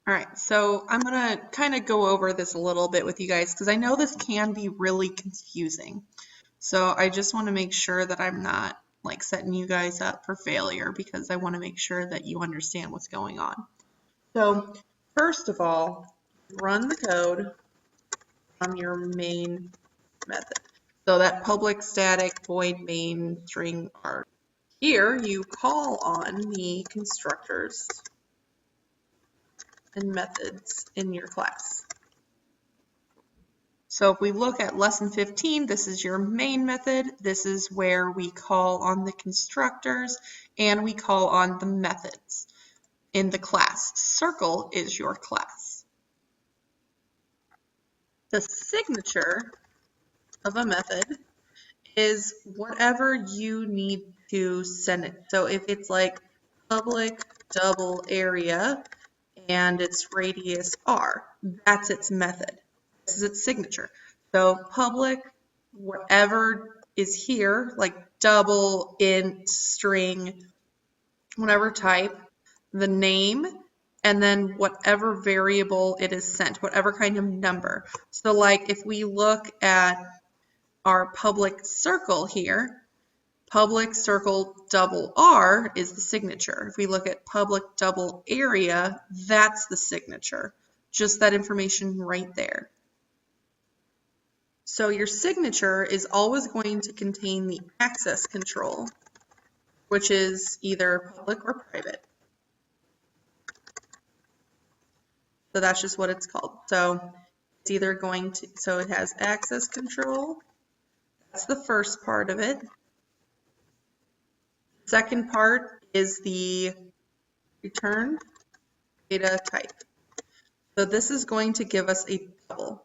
All right, so I'm gonna kind of go over this a little bit with you guys because I know this can be really confusing. So I just want to make sure that I'm not like setting you guys up for failure because I want to make sure that you understand what's going on. So first of all, run the code from your main method. So that public static void main string R. Here you call on the constructors and methods in your class. So if we look at lesson 15, this is your main method. This is where we call on the constructors and we call on the methods in the class. Circle is your class. The signature of a method is whatever you need to send it. So if it's like public double area and its radius R, that's its method. This is its signature. So public, whatever is here, like double, int, string, whatever type, the name, and then whatever variable it is sent, whatever kind of number. So like if we look at our public circle here, public circle double R is the signature. If we look at public double area, that's the signature. Just that information right there. So your signature is always going to contain the access control, which is either public or private. So that's just what it's called. So it's either going to, so it has access control. That's the first part of it. Second part is the return data type. So this is going to give us a double.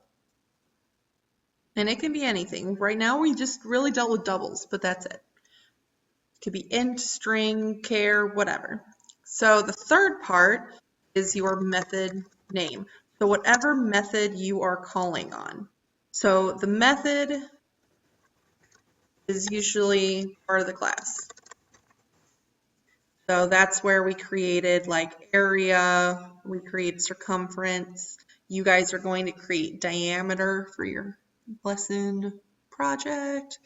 And it can be anything. Right now we just really dealt with doubles, but that's it. It could be int, string, char, whatever. So the third part is your method name. So whatever method you are calling on. So the method is usually part of the class. So that's where we created like area, we create circumference. You guys are going to create diameter for your lesson project.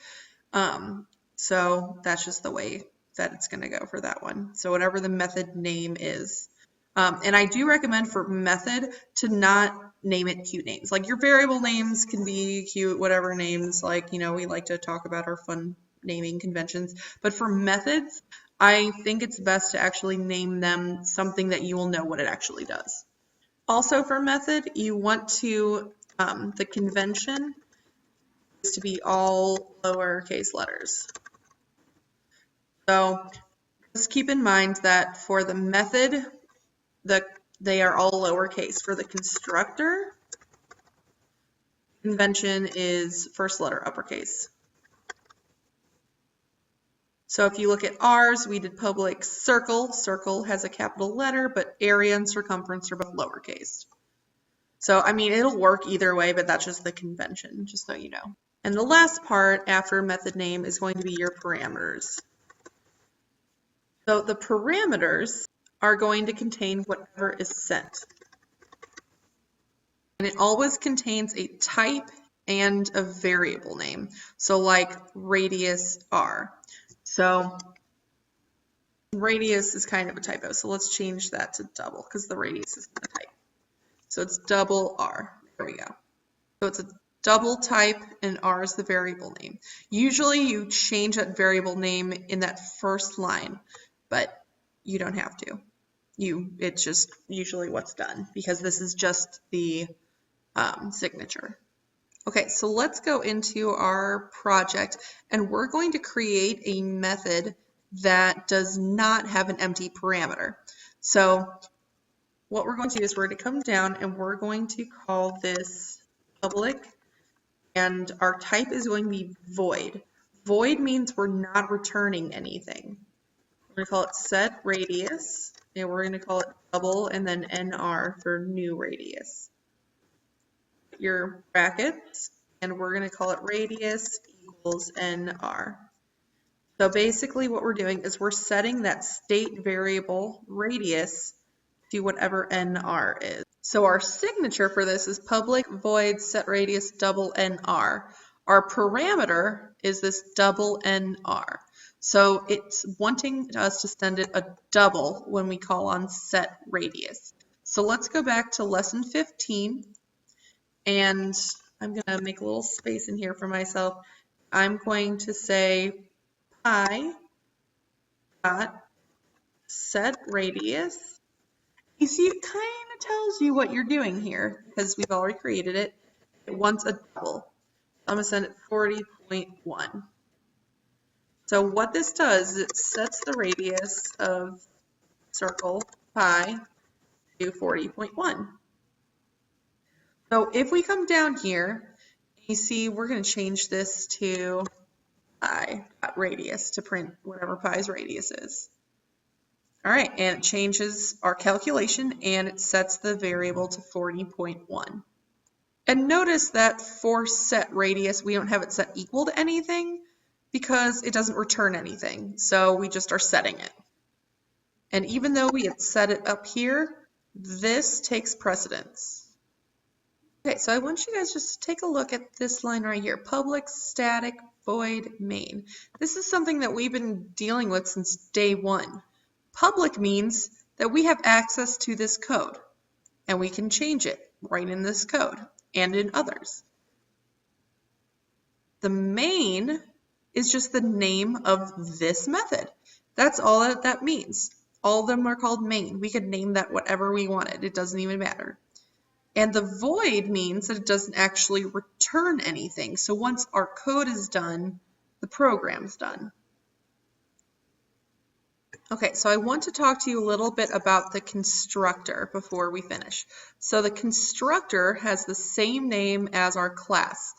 So that's just the way that it's going to go for that one. So whatever the method name is. And I do recommend for method to not name it cute names. Like your variable names can be cute, whatever names, like, you know, we like to talk about our fun naming conventions. But for methods, I think it's best to actually name them something that you will know what it actually does. Also for method, you want to, the convention is to be all lowercase letters. So just keep in mind that for the method, they are all lowercase. For the constructor, convention is first letter uppercase. So if you look at ours, we did public circle. Circle has a capital letter, but area and circumference are both lowercase. So, I mean, it'll work either way, but that's just the convention, just so you know. And the last part after method name is going to be your parameters. So the parameters are going to contain whatever is sent. And it always contains a type and a variable name. So like radius R. So radius is kind of a typo, so let's change that to double because the radius is a type. So it's double R. There we go. So it's a double type and R is the variable name. Usually you change that variable name in that first line, but you don't have to. It's just usually what's done because this is just the signature. Okay, so let's go into our project and we're going to create a method that does not have an empty parameter. So what we're going to do is we're going to come down and we're going to call this public and our type is going to be void. Void means we're not returning anything. We're going to call it set radius and we're going to call it double and then NR for new radius. Your brackets and we're going to call it radius equals NR. So basically what we're doing is we're setting that state variable radius to whatever NR is. So our signature for this is public void set radius double NR. Our parameter is this double NR. So it's wanting us to send it a double when we call on set radius. So let's go back to lesson 15, and I'm going to make a little space in here for myself. I'm going to say pi dot set radius. You see, it kind of tells you what you're doing here because we've already created it. It wants a double. I'm going to send it 40.1. So what this does is it sets the radius of circle pi to 40.1. So if we come down here, you see we're going to change this to pi radius to print whatever pi's radius is. All right, and it changes our calculation and it sets the variable to 40.1. And notice that for set radius, we don't have it set equal to anything because it doesn't return anything. So we just are setting it. And even though we had set it up here, this takes precedence. Okay, so I want you guys just to take a look at this line right here, public static void main. This is something that we've been dealing with since day one. Public means that we have access to this code and we can change it right in this code and in others. The main is just the name of this method. That's all that means. All of them are called main. We could name that whatever we wanted. It doesn't even matter. And the void means that it doesn't actually return anything. So once our code is done, the program's done. Okay, so I want to talk to you a little bit about the constructor before we finish. So the constructor has the same name as our class.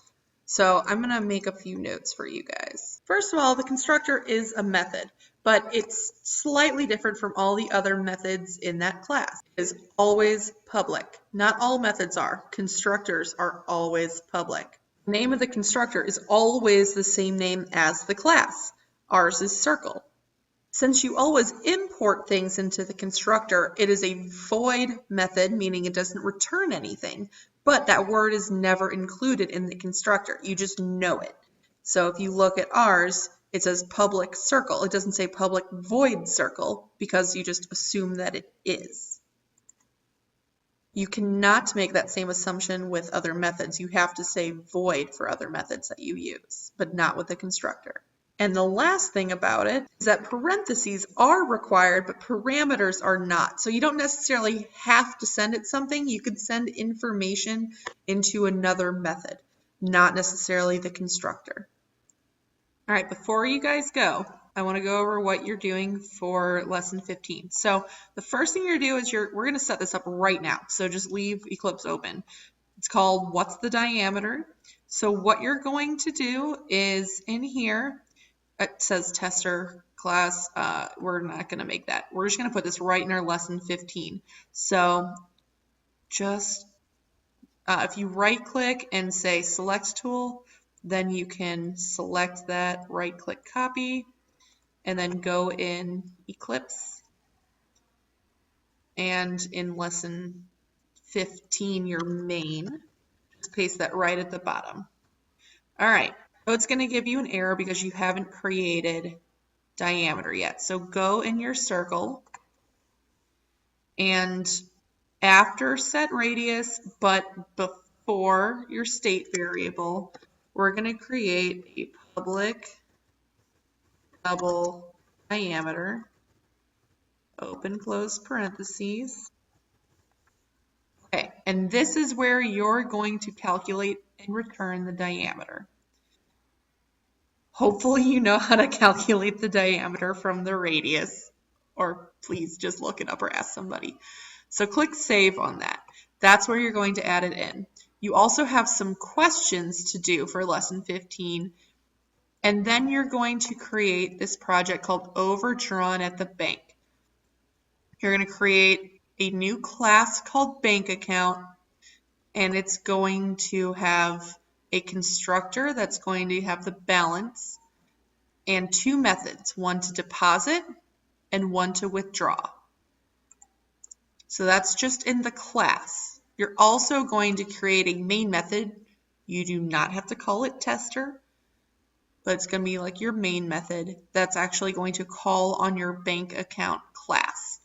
So I'm going to make a few notes for you guys. First of all, the constructor is a method, but it's slightly different from all the other methods in that class. It is always public. Not all methods are. Constructors are always public. The name of the constructor is always the same name as the class. Ours is circle. Since you always import things into the constructor, it is a void method, meaning it doesn't return anything, but that word is never included in the constructor. You just know it. So if you look at ours, it says public circle. It doesn't say public void circle because you just assume that it is. You cannot make that same assumption with other methods. You have to say void for other methods that you use, but not with the constructor. And the last thing about it is that parentheses are required, but parameters are not. So you don't necessarily have to send it something. You could send information into another method, not necessarily the constructor. All right, before you guys go, I want to go over what you're doing for lesson 15. So the first thing you're going to do is we're going to set this up right now. So just leave Eclipse open. It's called What's the Diameter? So what you're going to do is in here, it says tester class. We're not going to make that. We're just going to put this right in our lesson 15. So just if you right click and say select tool, then you can select that, right click copy, and then go in Eclipse. And in lesson 15, your main, just paste that right at the bottom. All right. So it's going to give you an error because you haven't created diameter yet. So go in your circle and after set radius, but before your state variable, we're going to create a public double diameter, open close parentheses. Okay, and this is where you're going to calculate and return the diameter. Hopefully you know how to calculate the diameter from the radius, or please just look it up or ask somebody. So click save on that. That's where you're going to add it in. You also have some questions to do for lesson 15, and then you're going to create this project called Overdrawn at the Bank. You're going to create a new class called Bank Account, and it's going to have a constructor that's going to have the balance and two methods, one to deposit and one to withdraw. So that's just in the class. You're also going to create a main method. You do not have to call it tester, but it's going to be like your main method that's actually going to call on your bank account class.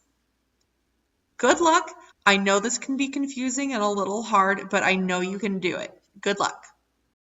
Good luck. I know this can be confusing and a little hard, but I know you can do it. Good luck.